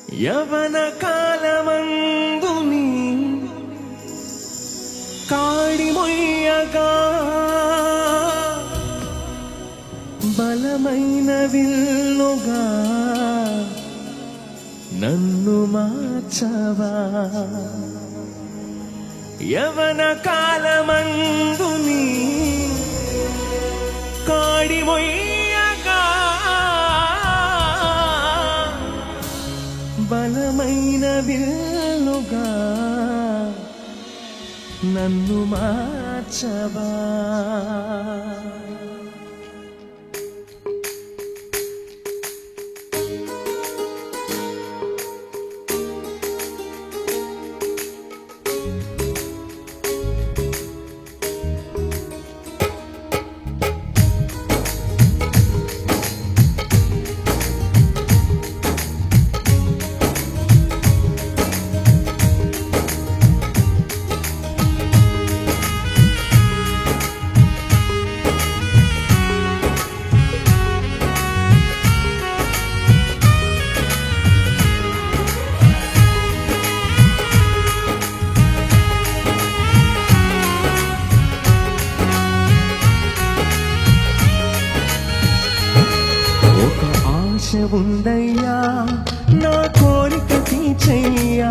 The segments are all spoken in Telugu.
యవన కాలమందుని కాడిమొయ్యగా బలమైన విల్లుగా నన్ను మార్చవా. యవన కాలమందుని కాడిమొయ్యగా బలమైన విల్లుగా నన్ను మార్చవా. ఉందయ్యా నా కోరిక తీర్చయ్యా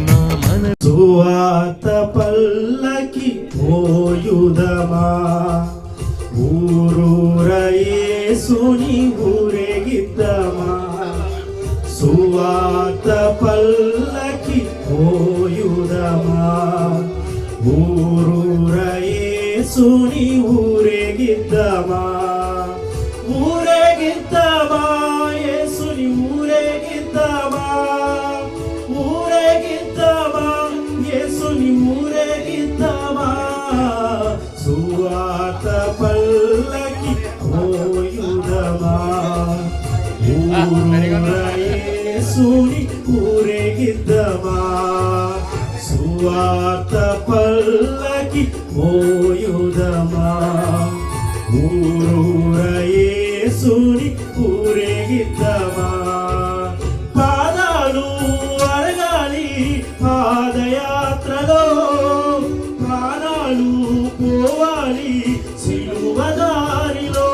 నా మనసు సువార్త పల్లకి పోయుదమా ఊరూర యేసుని ఊరేగిద్దమా. సువార్త పల్లకి పోయుదమా ఊరూర యేసుని ఊరేగిద్దమా. ఊరేగిద్దమా యేసుని ఊరేగిద్దమా. ఊరేగిద్దమా యేసుని ఊరేగిద్దమా. సువార్త పల్లకి పోయుదమా ఊరూర యేసుని ఊరేగిద్దమా. సువార్త పల్లకి పోయుదమా ఊరూర యేసుని ఊరేగిద్దమా. పాదాలు అరగాలి పాదయాత్రలో ప్రాణాలు పోవాలి సిలువ దారిలో.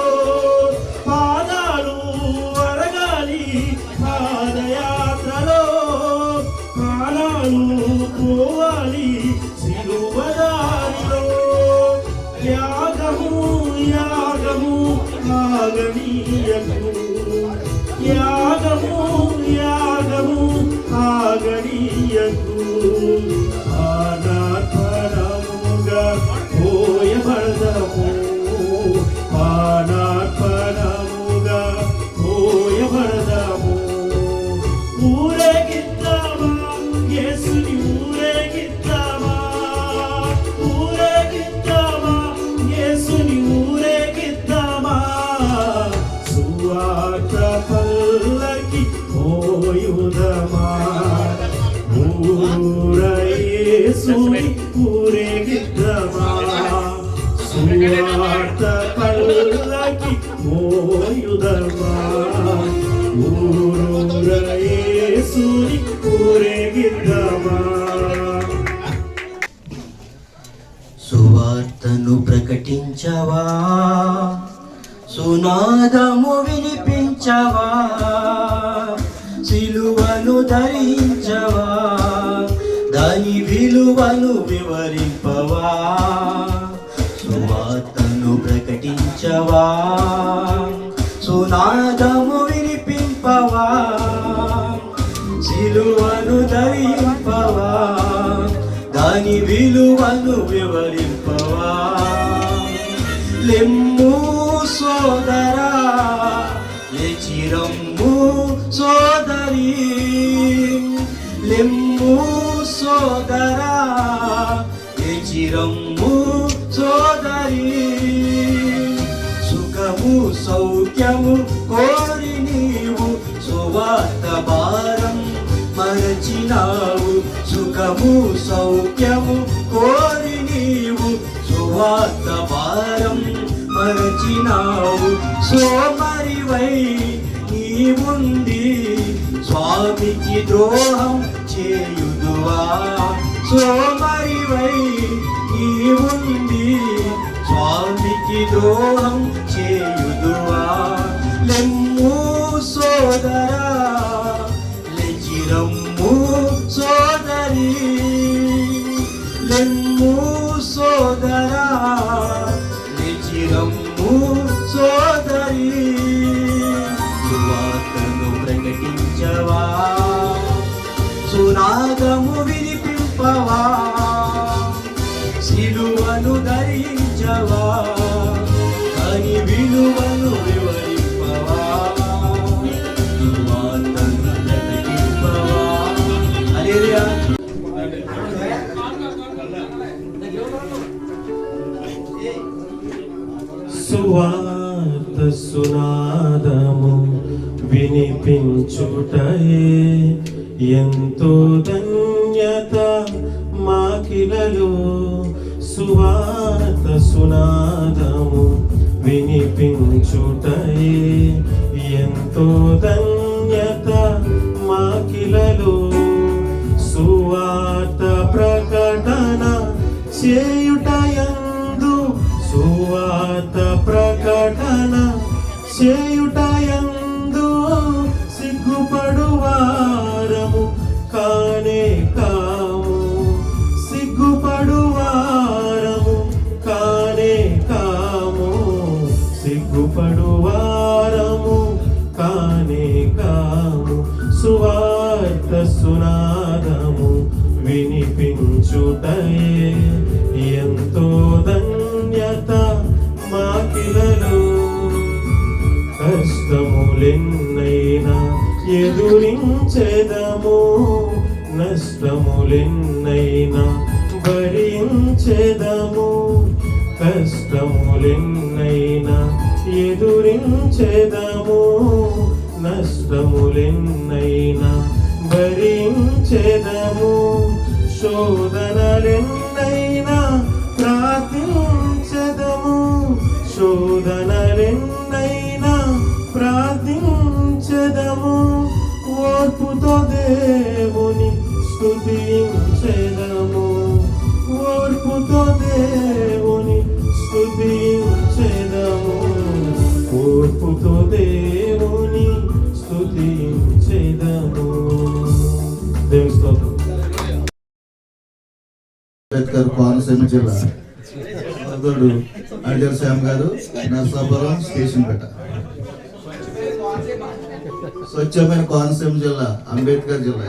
పాదాలు అరగాలి పాదయాత్రలో ప్రాణాలు పోవాలి సిలువ దారిలో. యాగము యాగము ఆగనీయకు. యాగము యాగము ఆగనీయకు. పానార్పణముగా పోయబడదము. పానార్పణముగా పోయబడదము. ఊరేగిద్దమా యేసుని ఊరేగిద్దమా. ఊరేగిద్దమా యేసుని ఊరేగిద్దమా. సువార్త పల్లకి పోయుదమా ఊరూర యేసుని ఊరేగిద్దమా. సువార్త పల్లకి పోయుదమా ఊరూర యేసుని ఊరేగిద్దమా. సువార్తను ప్రకటించవా సునాదము వినిపించవా. సిలువను ధరించవా దాని విలువను వివరింపవా. సువార్తను ప్రకటించవా సునాదము వినిపింపవా. సిలువను ధరింపవా దాని విలువను వివరింపవా. లెమ్ము సోదరా లేచిరమ్ము సోదరి. లెమ్ము సోదరా లేచిరమ్ము సోదరి. సుఖము సౌఖ్యము కోరి నీవు సువార్త భారం మరచినావు. సుఖము సౌఖ్యము కోరి నీవు సువార్త భారం మరచినావు. సోమరివై నీవుండి స్వా స్వామికి ద్రోహం చేయుదువా సోమరివై నీవుండి స్వామికి ద్రోహం చేయుదువా లెమ్ము సోదరా లెచిరమ్ము సోదరి లెమ్ము సోదరా లెచిరమ్ము సోదరి సువార్తను ప్రకటించవా సునాదము వినిపింపవా సిలువను ధరించవా అని విలువను వివరింపవా సువార్తను ప్రకటింపవా హల్లెలూయా. సువార్త సునాదము వినిపించుటయే ఎంతో ధన్యత మాకిలలో సువార్త సునాదము వినిపించుటయే ఎంతో ధన్యత మాకిలలో సువార్త ప్రకటన చేయుటయందు సువార్త ప్రకటన చేయుటయందు సిగ్గుపడువారము కానే కాము సిగ్గుపడువారము కానే కాము సిగ్గుపడువారము కానే కాము సువార్త సునాదము వినిపించుటయే ఎంతో ధన్యత మాకిలలో కష్టములెన్నైనా ఎదురించెదము నష్టములెన్నైనా భరించెదము కష్టములెన్నైనా ఎదురించెదము నష్టములెన్నైనా భరించెదము శోధనలెన్నైనా ప్రార్థించెదము శోధనలెన్నైనా ప్రార్థించెదము ఓర్పుతో దేవుని స్తుతించెదము ఓర్పుతో దేవుని స్తుతించెదము ఓర్పుతో దేవుని స్తుతించెదము. దేవుని స్తోత్రం. అంబేద్కర్ కోనసీమ జిల్లా సోదరుడు అడిజల్ శ్యామ్ గారు నర్సాపురం స్టేషన్ పెట్ట స్వచ్ఛమైన కోనసీమ జిల్లా అంబేద్కర్ జిల్లా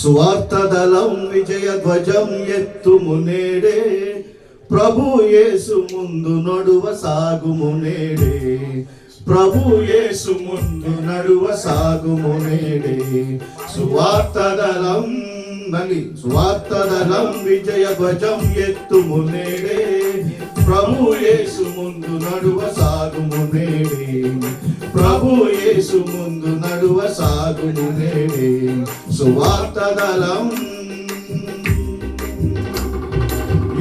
సువార్త దళం విజయ ధ్వజం ఎత్తుము నేడే ప్రభు యేసు ముందు నడువ సాగుము నేడే ప్రభు యేసు ముందు నడువ సాగుము నేడే సువార్త దళం సువార్త దళం విజయ ధ్వజం ఎత్తుము నేడే ప్రభు యేసు ముందు నడువ సాగుము నేడే ప్రభు యేసు ముందు నడువ సాగుము నేడే సువార్త దళం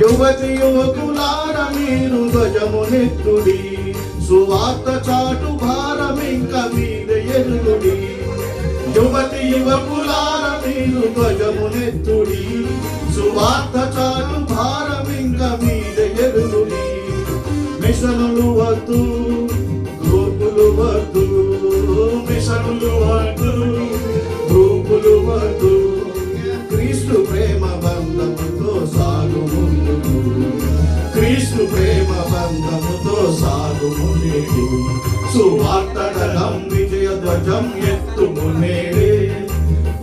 యువతి యువకులార మీరు ధ్వజమునెత్తుడి సువార్త చాటు భారమింక మీద ఎరుగుడి యువతి యువకులార మీరు ధ్వజమునెత్తుడి సువార్త చాటు భారమింక మీద ఎరుగుడి మిషనులు వద్దు గ్రూపులు వద్దు మిషనులు వద్దు గ్రూపులు వద్దు క్రీస్తు ప్రేమ బంధముతో సాగు ముందుకు క్రీస్తు ప్రేమ బంధముతో సాగు ముందుకు సువార్త దళం విజయ ధ్వజం ఎత్తుము నేడే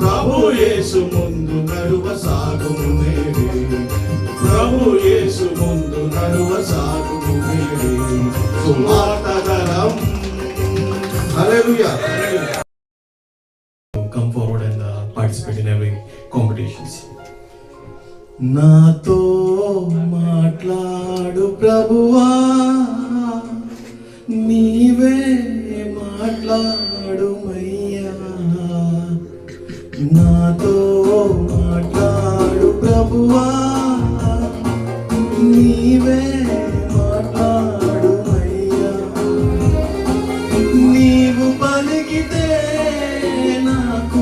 ప్రభు యేసు ముందు నడువ సాగుము నేడే ప్రభు యేసు ముందు నడువ సాగుము నేడే సువార్త దళం. హల్లెలూయా. Come forward and participate in every competitions. నాతో మాట్లాడు ప్రభువా నీవే మాట్లాడుమయ్యా నాతో మాట్లాడు ప్రభువా నీవే మాట్లాడుమయ్యా నీవు పలికితే నాకు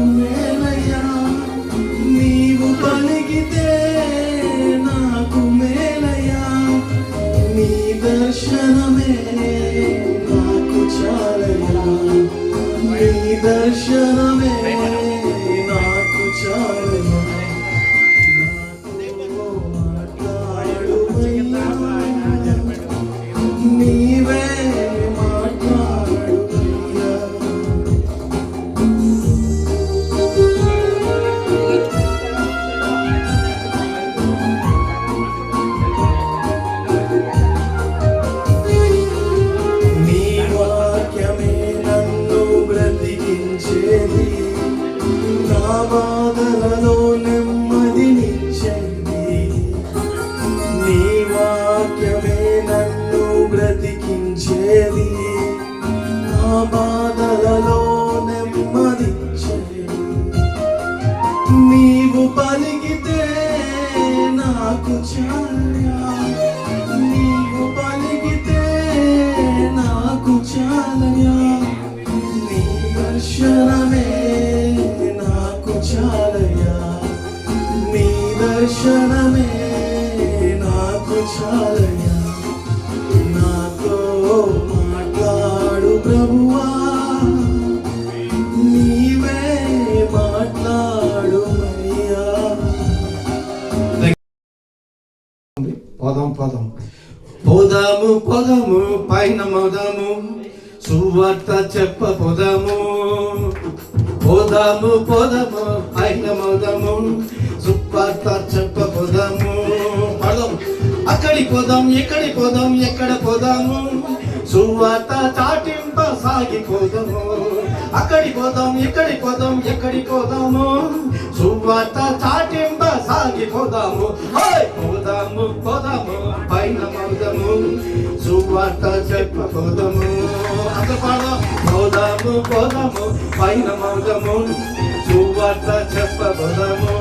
దర్శనమే నాకు చాలయ్యా నాతో మాట్లాడుమయ్యా నీవే మాట్లాడుమయ్యా నీ వాక్యమే నన్ను బ్రతికించేది నా బాధలలో నెమ్మదినిచ్చేది నీ వాక్యమే నన్ను బ్రతికించేది నా బాధలలో నెమ్మదిచ్చేది నీవు పలికితే నాకు చాలయ్యా నీవు పలికితే నాకు చాలయ్యా నీ దర్శనమే నాకు చాలయ్యా నీ దర్శనమే నాకు చాలయ్యా నాతో మాట్లాడు ప్రభువా నీవే మాట్లాడుమయ్యా పోదాము పోదాము పైన మోదాము సువార్త చెప్ప పోదాము పోదాము పోదాము పైన మోదాము సువార్త చెప్ప పోదాము అక్కడికి పోదాం ఎక్కడికి పోదాం ఎక్కడ పోదాము సువార్త చాటింప సాగిపోదాము అక్కడికి పోదాం ఎక్కడికి పోదాం ఎక్కడికి పోదాము సువార్త చాటింప సాగిపోదాము పోదాము పోదాము పైన మోదాము సువార్త చెప్పబోదాము అంత పాడదాం పోదాము పోదాము పైన మోదాము సువార్త చెప్పబోదాము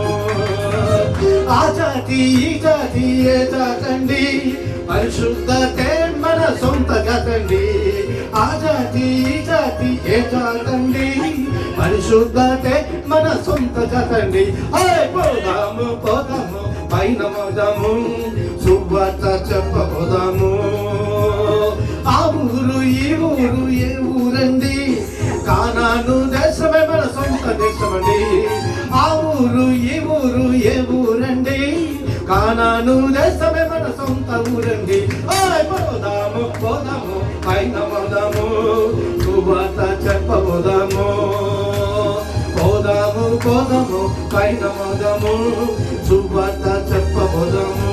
ఆ జాతి ఈ జాతి ఏ జాతండి పరిశుద్ధతే మన సొంత గతండి ఆ జాతి ఈ జాతి ఏ జాతండి పరిశుద్ధతే మన సొంత గతండి పోదాము పోదాము పైన మోదాము సువార్త చెప్పబోదాము ఆ ఊరు ఈ ఊరు ఏ ఊరండి కానాను దేశమే మన సొంత దేశమండి ఆ ఊరు ఈ ఊరు ఏ ఊరండి కానాను దేశమే మన సొంత ఊరండి పోదాము పోదాము పైన మోదాము సువార్త చెప్పబోదాము పోదాము పోదాము పైన మోదాము సువార్త చెప్పబోదాము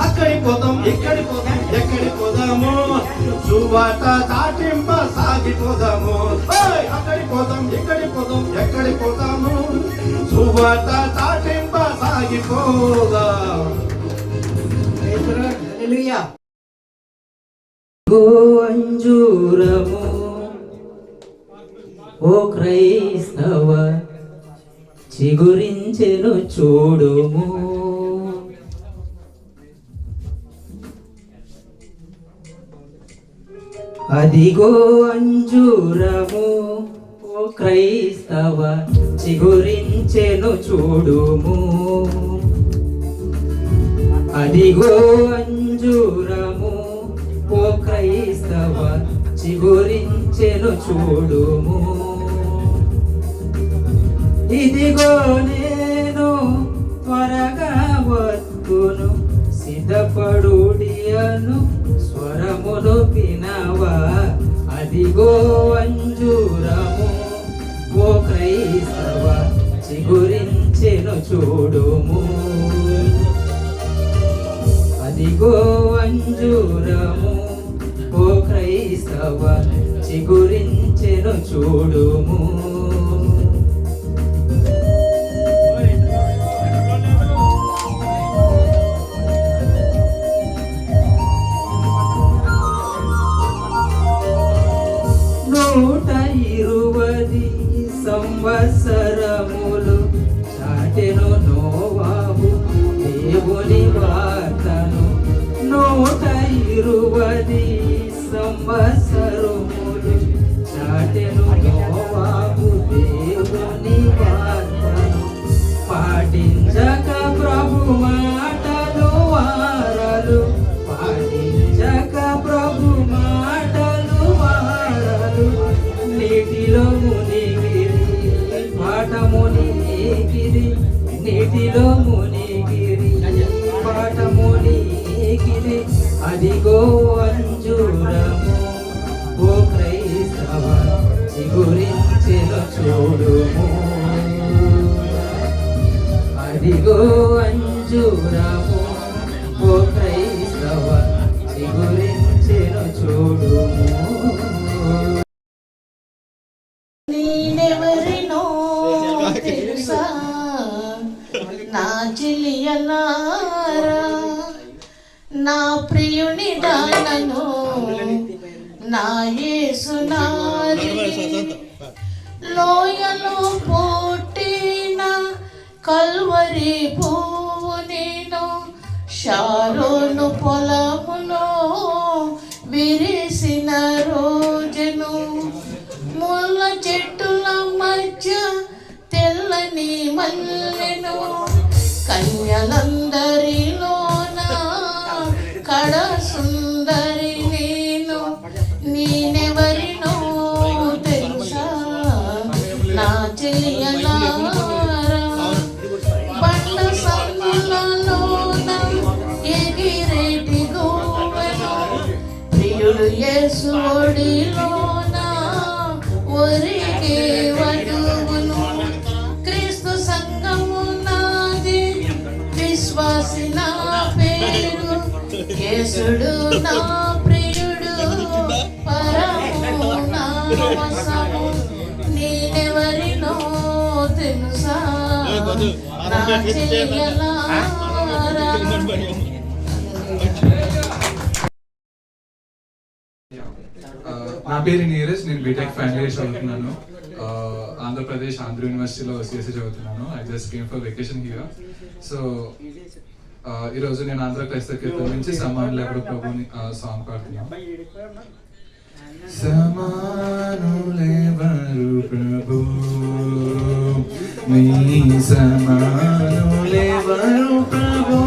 అక్కడికి పోదాం ఎక్కడికి పోదాం ఎక్కడికి పోదాము సువార్త చాటింప సాగిపోదాము అక్కడికి పోదాం ఎక్కడికి పోదాం ఎక్కడికి పోదాము సువార్త చాటింప సాగిపోదాం అంజూరము ఓ క్రైస్తవ చిగురించెను చూడుము అదిగో అంజూరము ఓ క్రైస్తవ చిగురించెను చూడుము అదిగో అంజూరము ఓ క్రైస్తవ చిగురించెను చూడుము ఇదిగో నేను త్వరగా వత్తును సిద్ధపడుడి అను స్వరమును వినవా అదిగో అంజూరము ఓ క్రైస్తవ చిగురించెను చూడుము అదిగో అంజూరము ఓ క్రైస్తవ చిగురించెను చూడుము నూట 20 సంవత్సరములు చాటెను నోవాహు దేవుని వార్తను 120 సంవత్సరములు చాటెను నోవాహు దేవుని వార్తను పాటించక ప్రభు మాటలు వారలు పాటించక ప్రభు మాటలు వారలు నీటిలో మునిగి చూడుము. అదిగో అంజూరము ఓ క్రైస్తవ చిగురించెను చూడుము. నేనెవరినో తెలుసా నా చెలియలారా, నా ప్రియుని దానను నా యేసునారిని, లోయలో పుట్టిన కల్వరి పువ్వు నేను, షారోను పొలములో విరిసిన రోజును, ముళ్ళ చెట్టుల మధ్య తెల్లని మల్లెను, కన్యలందరిలోన కడ సుందరి నేను. నేనెవరినో తెలుసా నా చెలియలారా, బండ సందులలోన ఎగిరేటి గోవెను, ప్రియుడు యేసు ఒడిలోన ఒరిగే వధువును. క్రీస్తు సంఘము నాది, విశ్వాసి నా పేరు, యేసుడు నా ప్రియుడు, పరము నా వశము. నేనెవరినో తెలుసా నా చెలియలారా. నా పేరు నీరజ్, నేను బీటెక్ ఫైనల్ ఇయర్ చదువుతున్నాను. ఆంధ్రప్రదేశ్ ఆంధ్ర యూనివర్సిటీలో సిఎస్సి చదువుతున్నాను. I just came for vacation here. So ఈరోజు నేను ఆంధ్ర క్రైస్తవ కీర్తన నుంచి సమానులెవరు ప్రభుని సాంగ్ పాడుతున్నాను. సమానులెవరు ప్రభు, నీ సమానులెవరు ప్రభు,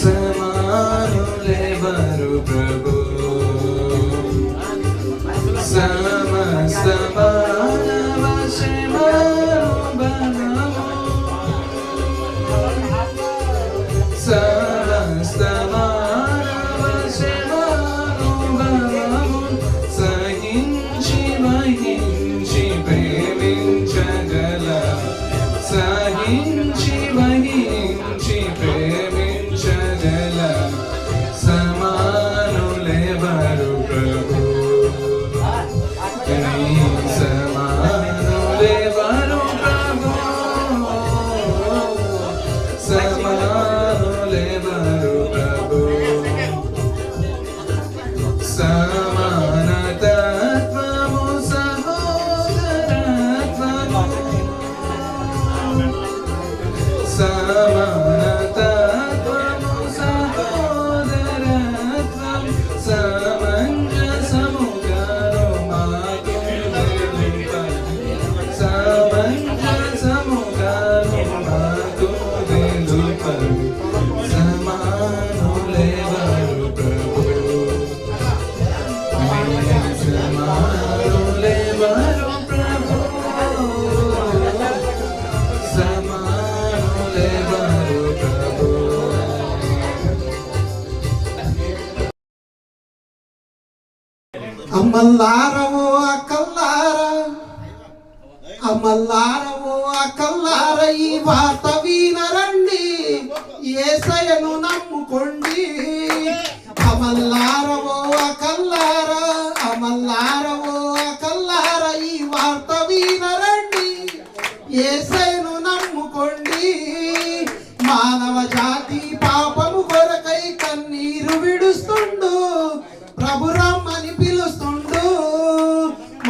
సమానులెవరు ప్రభు, సమస్త మానవ శ్రమను బలము, సమస్త మానవ శ్రమను బలము, సహించి వహించి ప్రేమించగల, సహించి వహించి ప్రేమించగల సమానులెవరు ప్రభు, సమానులెవరు ప్రభు, సమానులెవరు ప్రభు, సమానతత్వము సహోదరత్వము, సమానతత్వము సహోదరత్వం, సమంజసముగాను మాకు తెలుపండి, సమంజసముగాను మాకు తెలుపండి, సమానులెవరు ప్రభు, సమానులెవరు ప్రభు, సమానులెవరు ప్రభు. అమ్మల్లారవో అక్కల్లారా, అమ్మల్లారవో అక్కల్లారా, ఈ వార్త వినరండి, యేసయ్యను నమ్ముకోండి. అమల్లారవో అక్కల్లారా, అమల్లారవో అక్కల్లారా, ఈ వార్త వినరండి, యేసయ్యను నమ్ముకోండి. మానవ జాతి పాపము కొరకై కన్నీరు విడుస్తుండు, ప్రభు రమ్మని పిలుస్తుండు.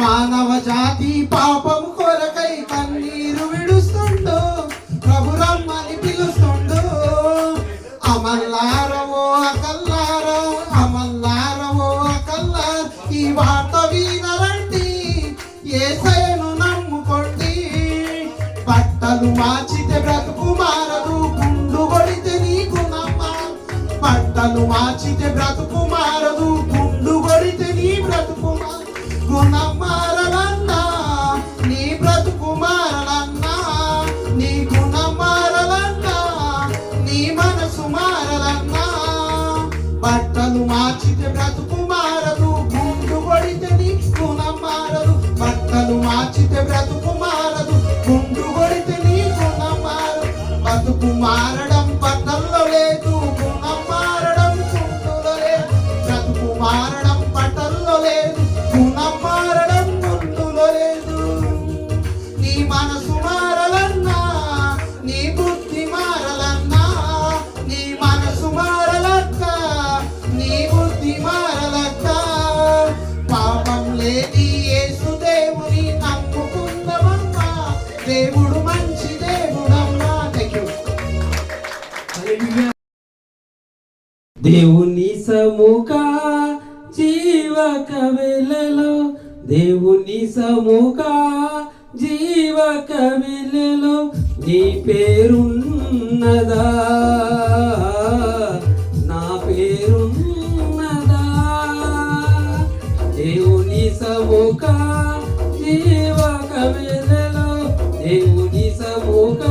మానవ జాతి పాపము కొరకై కన్నీరు విడుస్తుండు, ప్రభు రమ్మని పిలుస్తుండు. అమల్లారవో అకల్లారా, అమల్లారవో అకల్లారా, ఈ వార్త వినరండి, యేసయ్యను నమ్ముకోండి. బట్టలు మార్చితే బ్రతుకు మారదు, గుండు కొడితే నీకు నమ్మ. బట్టలు మార్చితే బ్రతుకు మారదు, గుండు కొడితే నీ బ్రతుకు గుణం మారలన్నా, నీ బ్రతుకు మారలన్నా, నీ గుణం మారలన్నా, నీ మనసు మారలన్నా. బట్టలు మార్చితే బ్రతుకు మారదు, గుండు కొడితే నీ గుణం మారదు. బట్టలు బ్రతుకు మారడం పట్టల్లో లేదు, గుణం మారడం చుట్టూలో లేదు. బ్రతుకు మారడం పట్టల్లో లేదు, గుణం మారడం చుట్టూలో లేదు. నీ మనసు మారలన్నా, నీ బుద్ధి మారలన్నా, నీ మనసు మారలక్క, నీ బుద్ధి మారలక్క. పాపం లేని యేసు దేవుని నమ్ముకుందమమ్మా, దేవుడు మంచి దేవుడమ్మా. Thank you. దేవుని సముఖ జీవక వెలలో, దేవుని సముఖ జీవక వెలలో నీ పేరున్నదా, నా పేరున్నదా. దేవుని సముఖ జీవక వెలలో, దేవుని సముఖ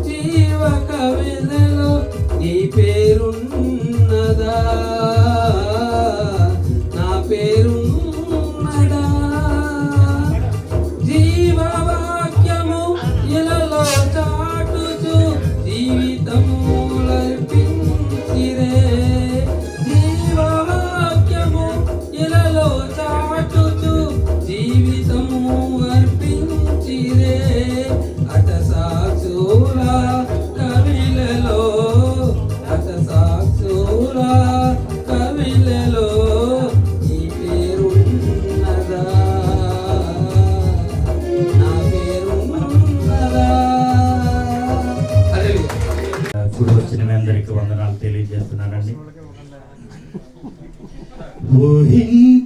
జీవక వెలలో నీ పేరున్నదా, నా పేరున్నదా. జీవవాక్యము ఇలలో చాటుచు జీవితములర్పించిరే, జీవవాక్యము ఇలలో చాటుచు జీవితము అర్పించిరే. అట సాక్షుల కవిలలో, అట సాక్షుల కవిలలో నీ పేరున్నదా, నా పేరున్నదా. హల్లెలూయా. కూడి వచ్చిన మీ అందరికీ వందనాలు తెలియజేస్తున్నానండి.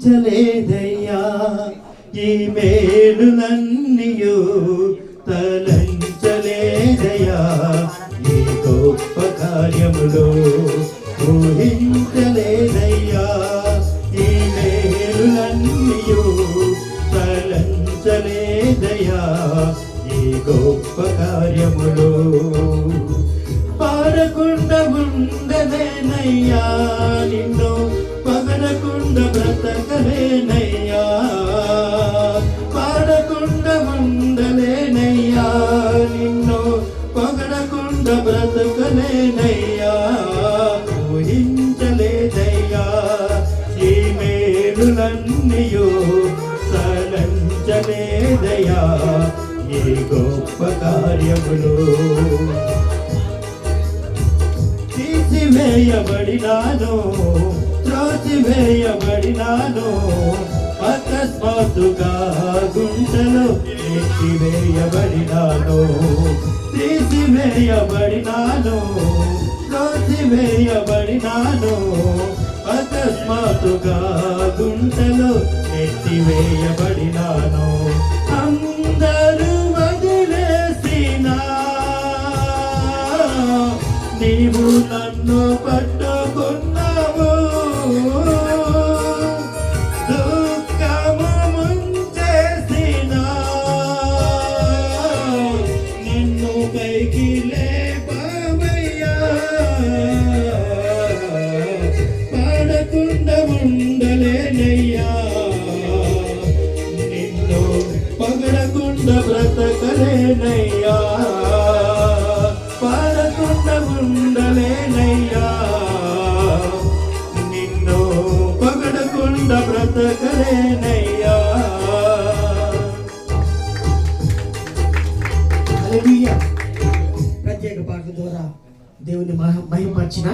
ఊహించలేదయ్యా ఈ మేలులన్నీయు, తలంచలేదయ్యా ఈ గొప్ప కార్యములో. ఊహించలేదయ్యా ఈ మేలులన్నీయు, తలంచలేదయ్యా ఈ గొప్ప కార్యములో. పాడకుండా ఉండలేనయ్యా నిన్ను, పగడకుండా బ్రతకలేనయ్యా. పాడకుండా ఉండలేనయ్యా నిన్ను, పగడకుండా బ్రతకలేనయ్యా. ఊహించలేదయ్యా ఈ మేలులన్నీయు, తలంచలేదయ్యా ఈ గొప్ప కార్యములు. తీసివేయబడినాను, త్రోసివేయబడినాను, అకస్మాత్తుగా గుంటలో నెట్టివేయబడినాను. తీసివేయబడినాను, త్రోసివేయబడినాను, అకస్మాత్తుగా గుంటలో నెట్టివేయబడినాను. అందరూ వదిలేసినా నీవు నన్ను పట్టుకున్నావు. దుఃఖము ముంచేసినా నిన్ను పైకి లేపావయ్యా. పాడకుండా ఉండలేనయ్యా నిన్ను, పగడకుండా బ్రతకలేనయ్యా. పాడకుండా ఉండలేనయ్యా నిన్ను, పగడకుండా బ్రతకలేనయ్యా. హల్లెలూయా. ప్రత్యేక పాటల ద్వారా దేవుని మహిమపరిచిన